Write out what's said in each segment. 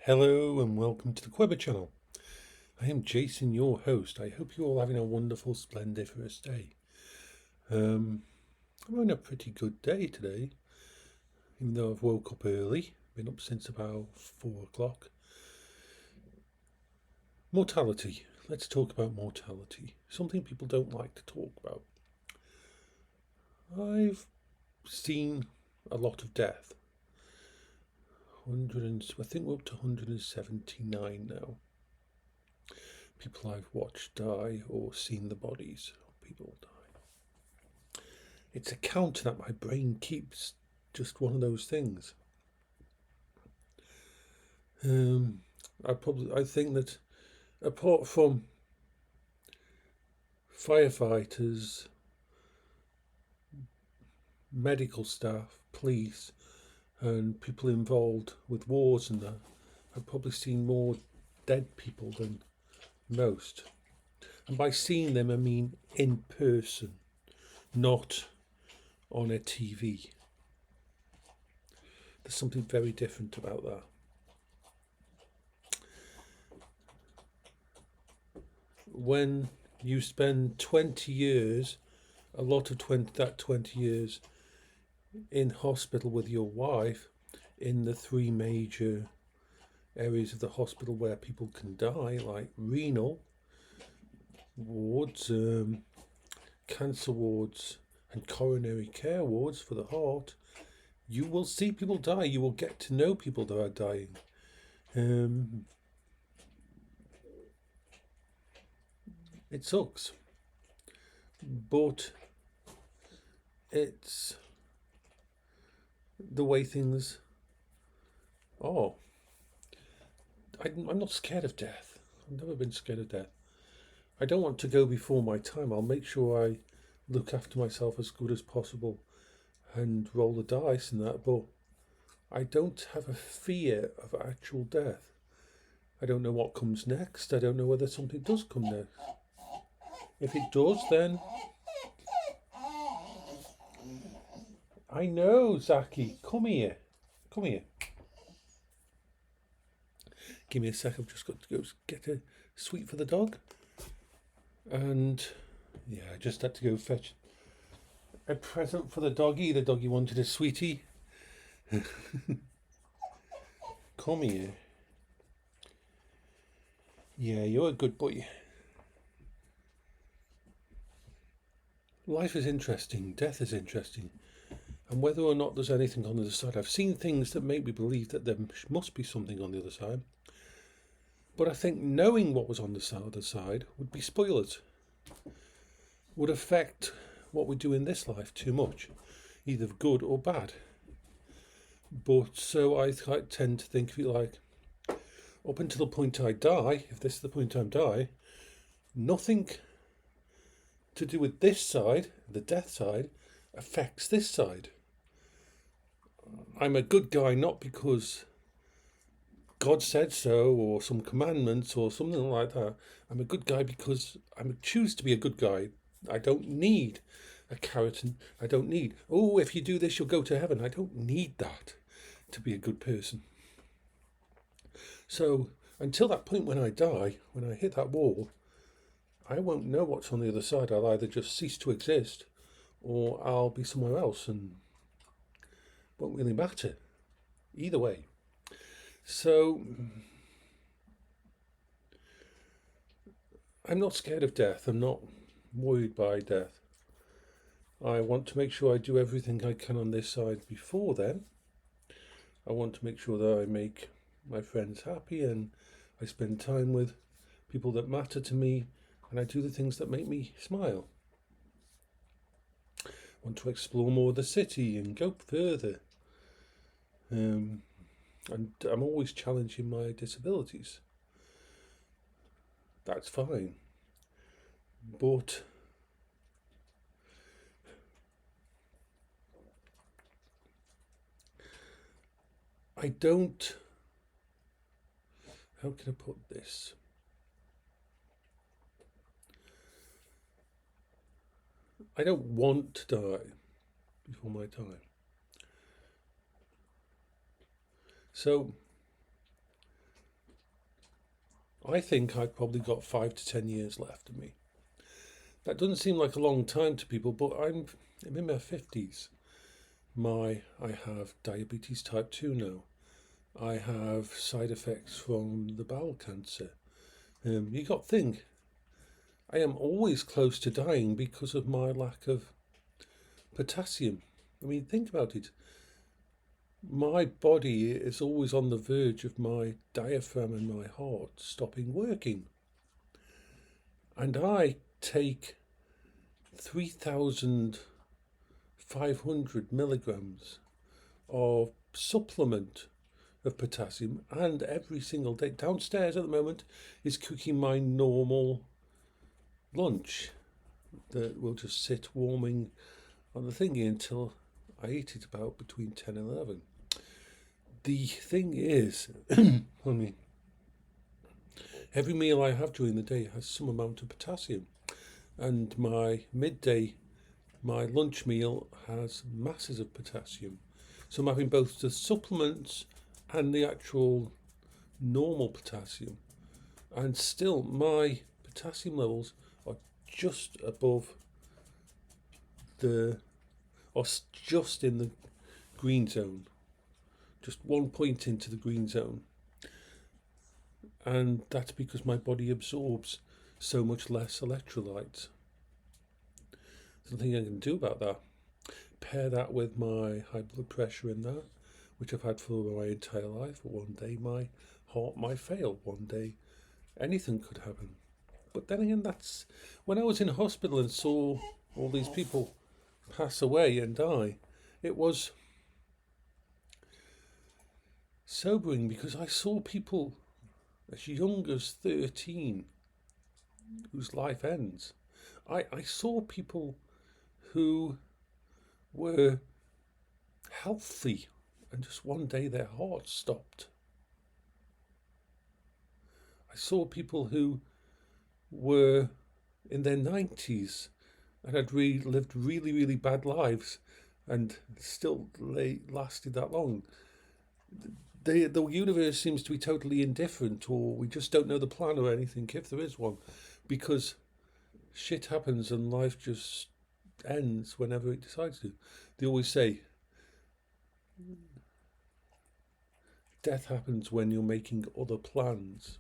Hello and welcome to the Quibber channel. I am Jason, your host. I hope you're all having a wonderful, splendiferous day. I'm having a pretty good day today, even though I've woke up early. Been up since about 4 o'clock. Mortality. Let's talk about mortality. Something people don't like to talk about. I've seen a lot of death. I think we're up to 179 now. People I've watched die or seen the bodies of people die. It's a count that my brain keeps, just one of those things. I think that apart from firefighters, medical staff, police, and people involved with wars and that, I've probably seen more dead people than most. And by seeing them, I mean in person, not on a TV. There's something very different about that. When you spend 20 years, a lot of 20 years in hospital with your wife, in the three major areas of the hospital where people can die, like renal wards, cancer wards, and coronary care wards for the heart, you will see people die. You will get to know people that are dying. It sucks, but it's the way things are. I'm not scared of death. I've never been scared of death. I don't want to go before my time. I'll make sure I look after myself as good as possible and roll the dice and that, but I don't have a fear of actual death. I don't know what comes next. I don't know whether something does come next. If it does, then I know, Zaki. Come here. Come here. Give me a sec. I've just got to go get a sweet for the dog. And yeah, I just had to go fetch a present for the doggy. The doggy wanted a sweetie. Come here. Yeah, you're a good boy. Life is interesting. Death is interesting. And whether or not there's anything on the other side, I've seen things that make me believe that there must be something on the other side. But I think knowing what was on the other side would be spoilers, would affect what we do in this life too much, either good or bad. But so I tend to think of it like, up until the point I die, if this is the point I die, nothing to do with this side, the death side, affects this side. I'm a good guy not because God said so or some commandments or something like that. I'm a good guy because I choose to be a good guy. I don't need a carrot and I don't need, oh, if you do this, you'll go to heaven. I don't need that to be a good person. So until that point when I die, when I hit that wall, I won't know what's on the other side. I'll either just cease to exist or I'll be somewhere else and won't really matter. Either way. So I'm not scared of death. I'm not worried by death. I want to make sure I do everything I can on this side before then. I want to make sure that I make my friends happy and I spend time with people that matter to me and I do the things that make me smile. I want to explore more of the city and go further. And I'm always challenging my disabilities. That's fine. But I don't, how can I put this? I don't want to die before my time. So I think I've probably got 5 to 10 years left of me. That doesn't seem like a long time to people, but I'm in my 50s. I have diabetes type 2 now. I have side effects from the bowel cancer. You got to think, I am always close to dying because of my lack of potassium. I mean, think about it. My body is always on the verge of my diaphragm and my heart stopping working. And I take 3,500 milligrams of supplement of potassium, and every single day. Downstairs at the moment is cooking my normal lunch that will just sit warming on the thingy until I eat it about between 10 and 11. The thing is, every meal I have during the day has some amount of potassium, and my lunch meal has masses of potassium. So I'm having both the supplements and the actual normal potassium, and still my potassium levels are just above just in the green zone, just 1 point into the green zone. And that's because my body absorbs so much less electrolytes. There's nothing I can do about that. Pair that with my high blood pressure in that, which I've had for my entire life. One day my heart might fail. One day anything could happen. But then again, that's when I was in hospital and saw all these people pass away and die. It was sobering because I saw people as young as 13 whose life ends. I saw people who were healthy and just one day their heart stopped. I saw people who were in their 90s and had lived really, really bad lives and still lasted that long. The universe seems to be totally indifferent, or we just don't know the plan or anything, if there is one, because shit happens and life just ends whenever it decides to. They always say death happens when you're making other plans.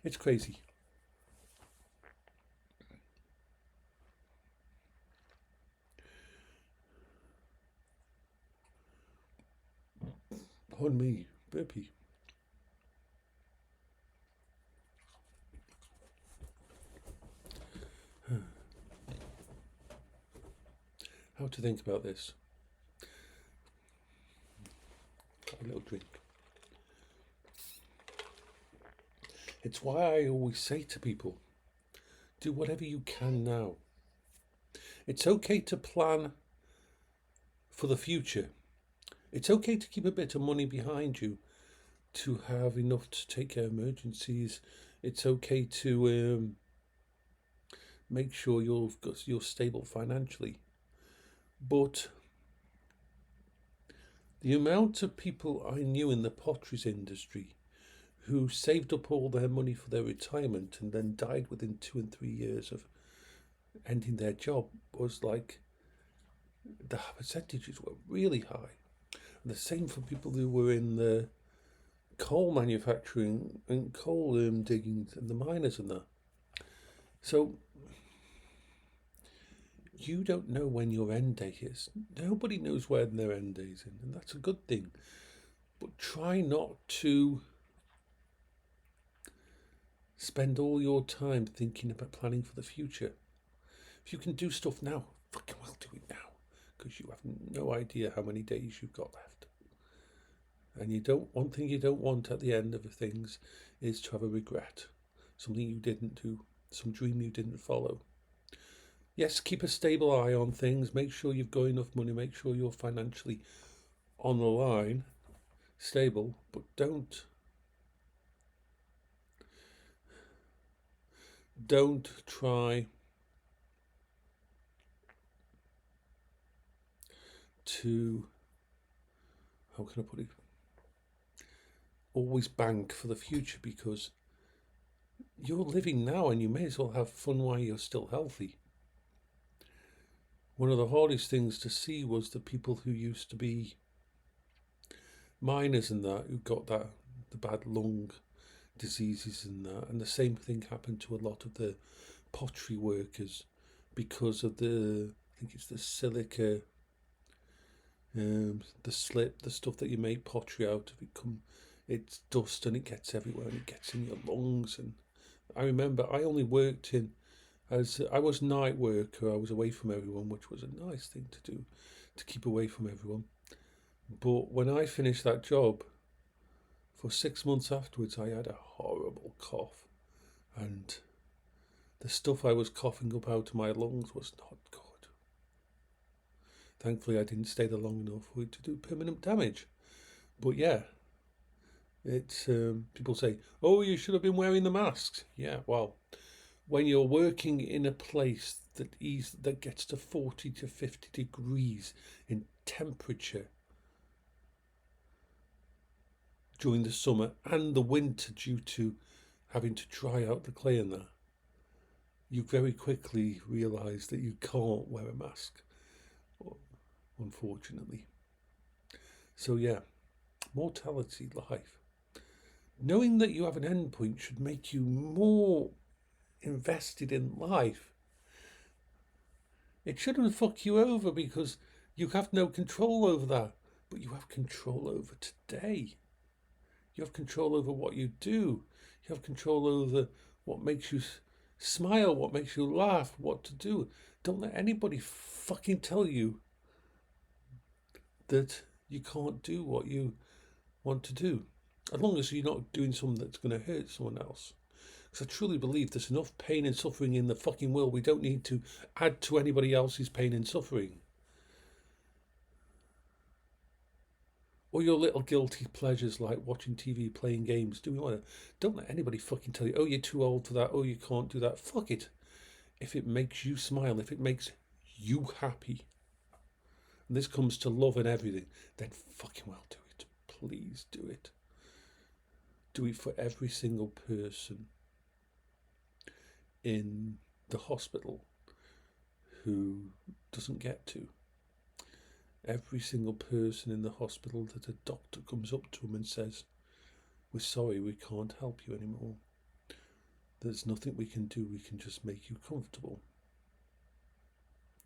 It's crazy. On me, burpee. How to think about this? Have a little drink. It's why I always say to people, do whatever you can now. It's okay to plan for the future. It's okay to keep a bit of money behind you to have enough to take care of emergencies. It's okay to make sure you're stable financially. But the amount of people I knew in the pottery industry who saved up all their money for their retirement and then died within 2 and 3 years of ending their job was like, the percentages were really high. And the same for people who were in the coal manufacturing and coal digging and the miners and that. So you don't know when your end date is. Nobody knows when their end date is, and that's a good thing. But try not to spend all your time thinking about planning for the future. If you can do stuff now, fucking well do it now, because you have no idea how many days you've got left. And one thing you don't want at the end of things is to have a regret, something you didn't do, some dream you didn't follow. Yes, keep a stable eye on things, make sure you've got enough money, make sure you're financially on the line, stable, but don't try to how can I put it? Always bank for the future, because you're living now and you may as well have fun while you're still healthy. One of the hardest things to see was the people who used to be miners and that, who got the bad lung diseases and that, and the same thing happened to a lot of the pottery workers because of I think it's the silica, the slip, the stuff that you make pottery out of. It's dust and it gets everywhere and it gets in your lungs. And I remember I only worked I was night worker. I was away from everyone, which was a nice thing to do, to keep away from everyone. But when I finished that job, for 6 months afterwards, I had a horrible cough, and the stuff I was coughing up out of my lungs was not good. Thankfully, I didn't stay there long enough for it to do permanent damage. But yeah, it's people say, "Oh, you should have been wearing the masks." Yeah, well, when you're working in a place that gets to 40 to 50 degrees in temperature during the summer and the winter due to having to dry out the clay and that, you very quickly realise that you can't wear a mask, unfortunately. So yeah, mortality, life. Knowing that you have an endpoint should make you more invested in life. It shouldn't fuck you over because you have no control over that, but you have control over today. You have control over what you do. You have control over what makes you smile, what makes you laugh, what to do. Don't let anybody fucking tell you that you can't do what you want to do, as long as you're not doing something that's going to hurt someone else. Because I truly believe there's enough pain and suffering in the fucking world. We don't need to add to anybody else's pain and suffering. Or your little guilty pleasures like watching TV, playing games, doing whatever. Don't let anybody fucking tell you, oh, you're too old for that, oh, you can't do that. Fuck it. If it makes you smile, if it makes you happy, and this comes to love and everything, then fucking well do it. Please do it. Do it for every single person in the hospital who doesn't get to. Every single person in the hospital that a doctor comes up to them and says, "We're sorry, we can't help you anymore. There's nothing we can do, we can just make you comfortable."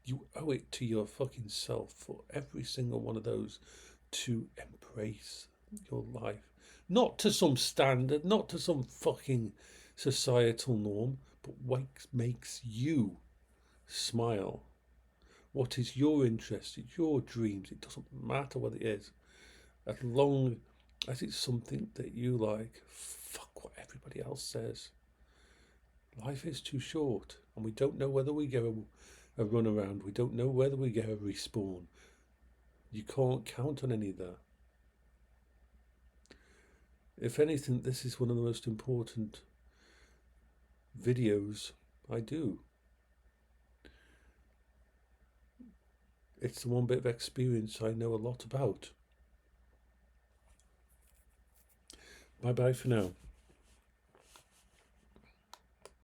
You owe it to your fucking self for every single one of those to embrace your life. Not to some standard, not to some fucking societal norm, but what makes you smile. What is your interest? It's your dreams. It doesn't matter what it is. As long as it's something that you like, fuck what everybody else says. Life is too short, and we don't know whether we get a run around. We don't know whether we get a respawn. You can't count on any of that. If anything, this is one of the most important videos I do. It's the one bit of experience I know a lot about. Bye bye for now.